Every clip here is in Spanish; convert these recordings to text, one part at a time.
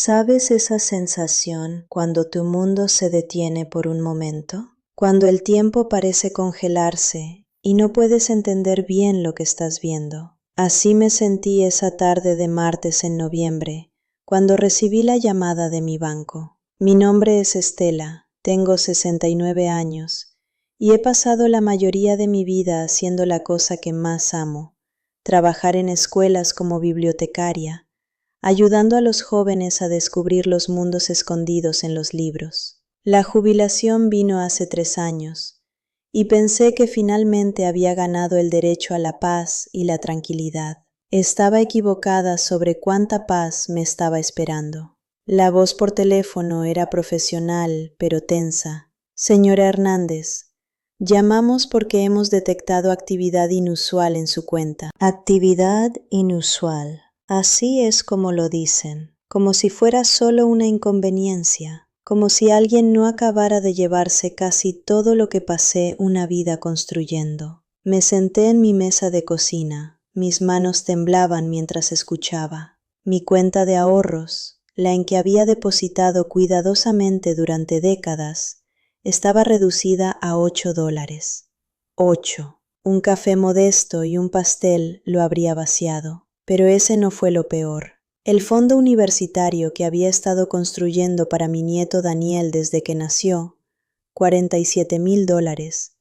¿Sabes esa sensación cuando tu mundo se detiene por un momento? Cuando el tiempo parece congelarse y no puedes entender bien lo que estás viendo. Así me sentí esa tarde de martes en noviembre, cuando recibí la llamada de mi banco. Mi nombre es Estela, tengo 69 años y he pasado la mayoría de mi vida haciendo la cosa que más amo, trabajar en escuelas como bibliotecaria, ayudando a los jóvenes a descubrir los mundos escondidos en los libros. La jubilación vino hace 3 años y pensé que finalmente había ganado el derecho a la paz y la tranquilidad. Estaba equivocada sobre cuánta paz me estaba esperando. La voz por teléfono era profesional, pero tensa. Señora Hernández, llamamos porque hemos detectado actividad inusual en su cuenta. Actividad inusual. Así es como lo dicen, como si fuera solo una inconveniencia, como si alguien no acabara de llevarse casi todo lo que pasé una vida construyendo. Me senté en mi mesa de cocina, mis manos temblaban mientras escuchaba. Mi cuenta de ahorros, la en que había depositado cuidadosamente durante décadas, estaba reducida a $8. 8. Un café modesto y un pastel lo habría vaciado. Pero ese no fue lo peor. El fondo universitario que había estado construyendo para mi nieto Daniel desde que nació, $47,000,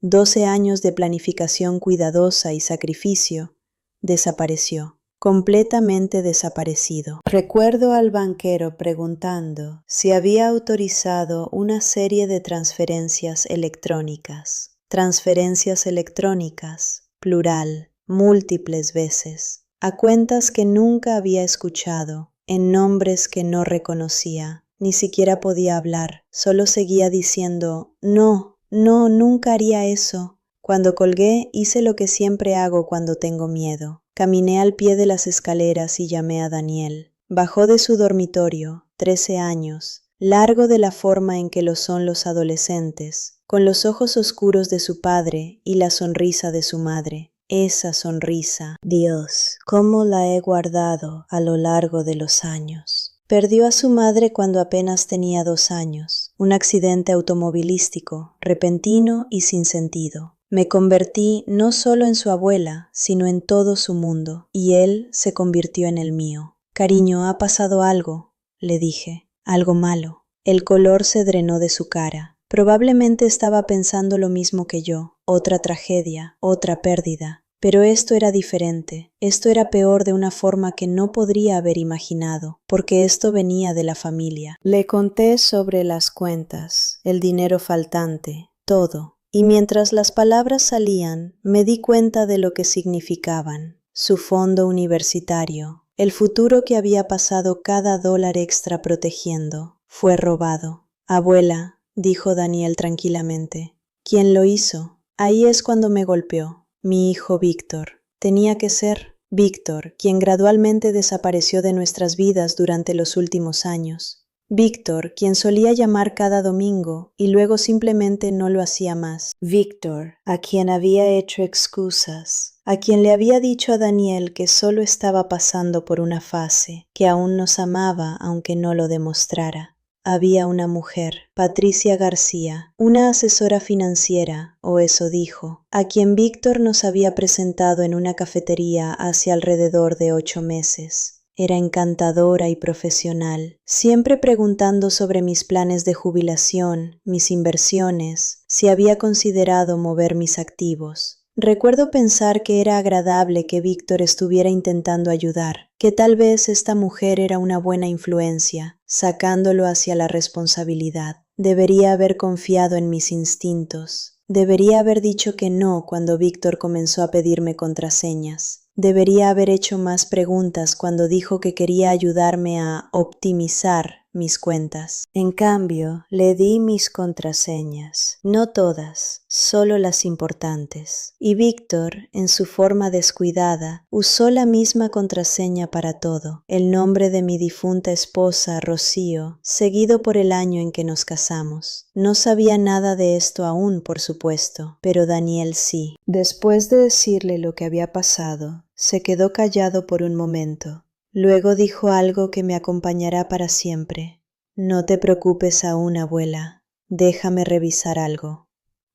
12 años de planificación cuidadosa y sacrificio, desapareció, completamente desaparecido. Recuerdo al banquero preguntando si había autorizado una serie de transferencias electrónicas. Transferencias electrónicas, plural, múltiples veces, a cuentas que nunca había escuchado, en nombres que no reconocía, ni siquiera podía hablar, solo seguía diciendo, no, nunca haría eso. Cuando colgué, hice lo que siempre hago cuando tengo miedo. Caminé al pie de las escaleras y llamé a Daniel. Bajó de su dormitorio, 13 años, largo de la forma en que lo son los adolescentes, con los ojos oscuros de su padre y la sonrisa de su madre. Esa sonrisa, Dios, cómo la he guardado a lo largo de los años. Perdió a su madre cuando apenas tenía 2 años, un accidente automovilístico, repentino y sin sentido. Me convertí no solo en su abuela, sino en todo su mundo, y él se convirtió en el mío. Cariño, ha pasado algo, le dije, algo malo. El color se drenó de su cara. Probablemente estaba pensando lo mismo que yo, otra tragedia, otra pérdida. Pero esto era diferente, esto era peor de una forma que no podría haber imaginado, porque esto venía de la familia. Le conté sobre las cuentas, el dinero faltante, todo, y mientras las palabras salían, me di cuenta de lo que significaban. Su fondo universitario, el futuro que había pasado cada dólar extra protegiendo, fue robado. Abuela, dijo Daniel tranquilamente, ¿quién lo hizo? Ahí es cuando me golpeó. Mi hijo Víctor. Tenía que ser Víctor, quien gradualmente desapareció de nuestras vidas durante los últimos años. Víctor, quien solía llamar cada domingo y luego simplemente no lo hacía más. Víctor, a quien había hecho excusas, a quien le había dicho a Daniel que solo estaba pasando por una fase, que aún nos amaba aunque no lo demostrara. Había una mujer, Patricia García, una asesora financiera, o eso dijo, a quien Víctor nos había presentado en una cafetería hace alrededor de 8 meses. Era encantadora y profesional, siempre preguntando sobre mis planes de jubilación, mis inversiones, si había considerado mover mis activos. Recuerdo pensar que era agradable que Víctor estuviera intentando ayudar, que tal vez esta mujer era una buena influencia, sacándolo hacia la responsabilidad. Debería haber confiado en mis instintos. Debería haber dicho que no cuando Víctor comenzó a pedirme contraseñas. Debería haber hecho más preguntas cuando dijo que quería ayudarme a optimizar mis cuentas. En cambio, le di mis contraseñas, no todas, solo las importantes. Y Víctor, en su forma descuidada, usó la misma contraseña para todo. El nombre de mi difunta esposa, Rocío, seguido por el año en que nos casamos. No sabía nada de esto aún, por supuesto, pero Daniel sí. Después de decirle lo que había pasado, se quedó callado por un momento. Luego dijo algo que me acompañará para siempre. No te preocupes aún, abuela. Déjame revisar algo.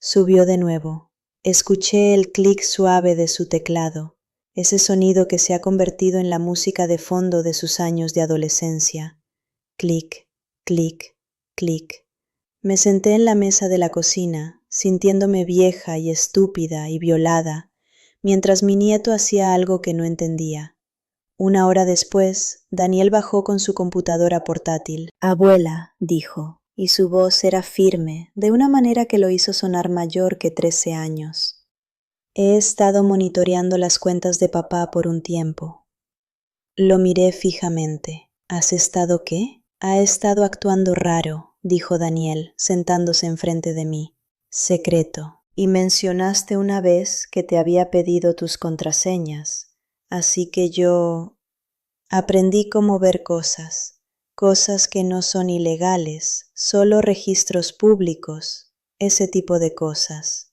Subió de nuevo. Escuché el clic suave de su teclado, ese sonido que se ha convertido en la música de fondo de sus años de adolescencia. Clic, clic, clic. Me senté en la mesa de la cocina, sintiéndome vieja y estúpida y violada, mientras mi nieto hacía algo que no entendía. Una hora después, Daniel bajó con su computadora portátil. «Abuela», dijo, y su voz era firme, de una manera que lo hizo sonar mayor que 13 años. «He estado monitoreando las cuentas de papá por un tiempo». Lo miré fijamente. «¿Has estado qué?» «Ha estado actuando raro», dijo Daniel, sentándose enfrente de mí. «Secreto. Y mencionaste una vez que te había pedido tus contraseñas, así que yo aprendí cómo ver cosas que no son ilegales, solo registros públicos, ese tipo de cosas».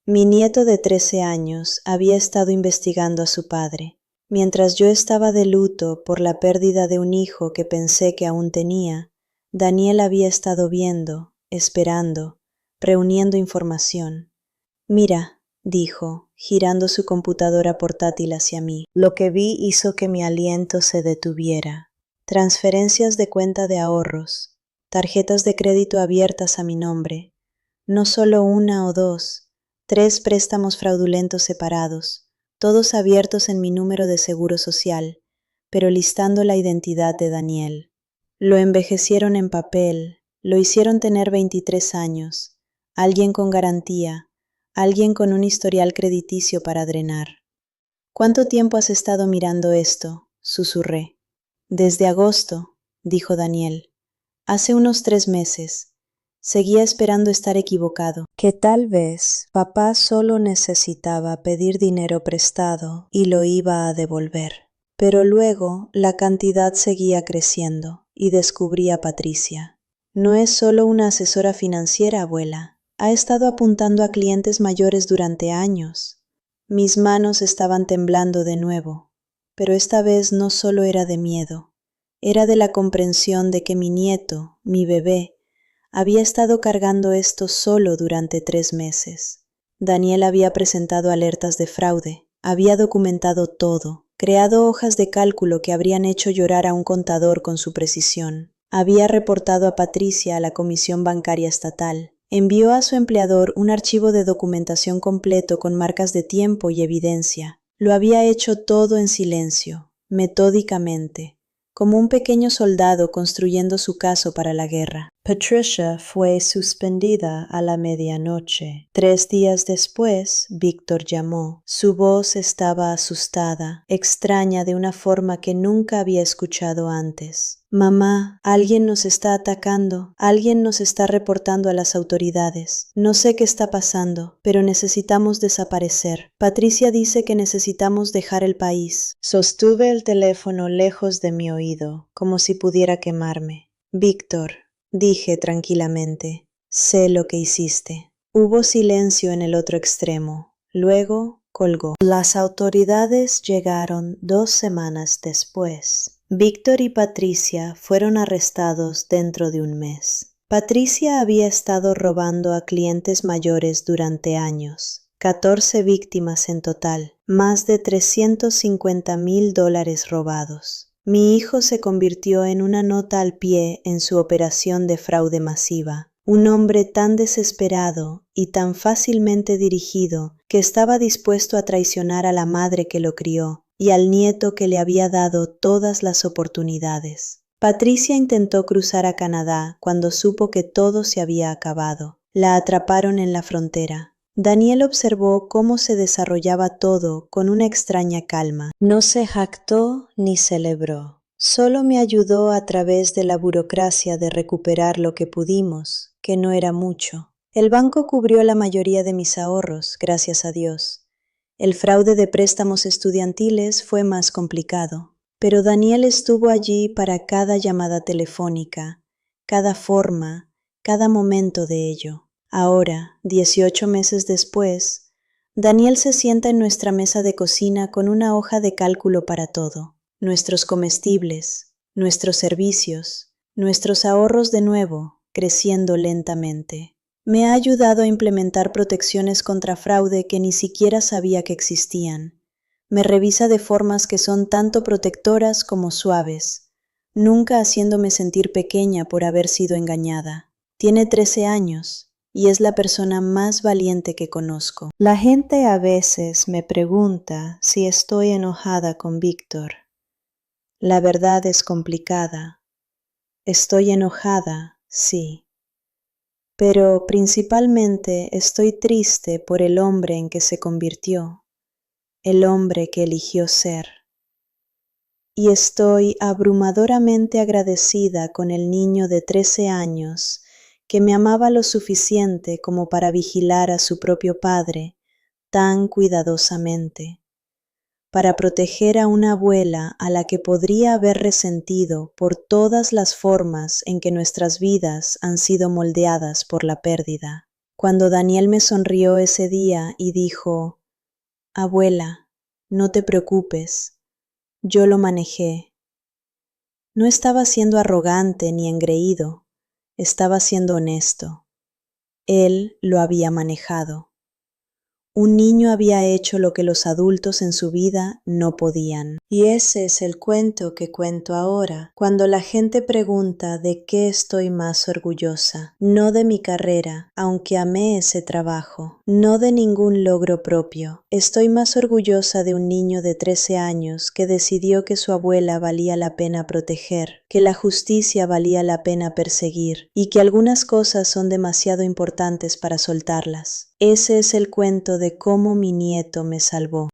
Mi nieto de 13 años había estado investigando a su padre. Mientras yo estaba de luto por la pérdida de un hijo que pensé que aún tenía, Daniel había estado viendo, esperando, reuniendo información. «Mira», dijo, girando su computadora portátil hacia mí. Lo que vi hizo que mi aliento se detuviera. Transferencias de cuenta de ahorros, tarjetas de crédito abiertas a mi nombre, no solo una o dos, 3 préstamos fraudulentos separados, todos abiertos en mi número de seguro social, pero listando la identidad de Daniel. Lo envejecieron en papel, lo hicieron tener 23 años, alguien con garantía, alguien con un historial crediticio para drenar. «¿Cuánto tiempo has estado mirando esto?», susurré. «Desde agosto», dijo Daniel. «Hace unos 3 meses. Seguía esperando estar equivocado, que tal vez papá solo necesitaba pedir dinero prestado y lo iba a devolver». Pero luego la cantidad seguía creciendo y descubrí a Patricia. «No es solo una asesora financiera, abuela. Ha estado apuntando a clientes mayores durante años». Mis manos estaban temblando de nuevo, pero esta vez no solo era de miedo, era de la comprensión de que mi nieto, mi bebé, había estado cargando esto solo durante 3 meses. Daniel había presentado alertas de fraude, había documentado todo, creado hojas de cálculo que habrían hecho llorar a un contador con su precisión. Había reportado a Patricia a la Comisión Bancaria Estatal. Envió a su empleador un archivo de documentación completo con marcas de tiempo y evidencia. Lo había hecho todo en silencio, metódicamente, como un pequeño soldado construyendo su caso para la guerra. Patricia fue suspendida a la medianoche. 3 días después, Víctor llamó. Su voz estaba asustada, extraña de una forma que nunca había escuchado antes. «Mamá, alguien nos está atacando, alguien nos está reportando a las autoridades. No sé qué está pasando, pero necesitamos desaparecer. Patricia dice que necesitamos dejar el país». Sostuve el teléfono lejos de mi oído, como si pudiera quemarme. «Víctor», dije tranquilamente, «sé lo que hiciste». Hubo silencio en el otro extremo. Luego colgó. Las autoridades llegaron 2 semanas después. Víctor y Patricia fueron arrestados dentro de un mes. Patricia había estado robando a clientes mayores durante años. 14 víctimas en total, más de $350,000 robados. Mi hijo se convirtió en una nota al pie en su operación de fraude masiva. Un hombre tan desesperado y tan fácilmente dirigido que estaba dispuesto a traicionar a la madre que lo crió y al nieto que le había dado todas las oportunidades. Patricia intentó cruzar a Canadá cuando supo que todo se había acabado. La atraparon en la frontera. Daniel observó cómo se desarrollaba todo con una extraña calma. No se jactó ni celebró. Solo me ayudó a través de la burocracia de recuperar lo que pudimos, que no era mucho. El banco cubrió la mayoría de mis ahorros, gracias a Dios. El fraude de préstamos estudiantiles fue más complicado, pero Daniel estuvo allí para cada llamada telefónica, cada forma, cada momento de ello. Ahora, 18 meses después, Daniel se sienta en nuestra mesa de cocina con una hoja de cálculo para todo. nuestros comestibles, nuestros servicios, nuestros ahorros de nuevo, creciendo lentamente. Me ha ayudado a implementar protecciones contra fraude que ni siquiera sabía que existían. Me revisa de formas que son tanto protectoras como suaves, nunca haciéndome sentir pequeña por haber sido engañada. Tiene 13 años y es la persona más valiente que conozco. La gente a veces me pregunta si estoy enojada con Víctor. La verdad es complicada. Estoy enojada, sí. Pero principalmente estoy triste por el hombre en que se convirtió, el hombre que eligió ser. Y estoy abrumadoramente agradecida con el niño de 13 años que me amaba lo suficiente como para vigilar a su propio padre tan cuidadosamente, para proteger a una abuela a la que podría haber resentido por todas las formas en que nuestras vidas han sido moldeadas por la pérdida. Cuando Daniel me sonrió ese día y dijo, «Abuela, no te preocupes, yo lo manejé». No estaba siendo arrogante ni engreído, estaba siendo honesto. Él lo había manejado. Un niño había hecho lo que los adultos en su vida no podían. Y ese es el cuento que cuento ahora, cuando la gente pregunta de qué estoy más orgullosa. No de mi carrera, aunque amé ese trabajo. No de ningún logro propio. Estoy más orgullosa de un niño de 13 años que decidió que su abuela valía la pena proteger, que la justicia valía la pena perseguir, y que algunas cosas son demasiado importantes para soltarlas. Ese es el cuento de cómo mi nieto me salvó.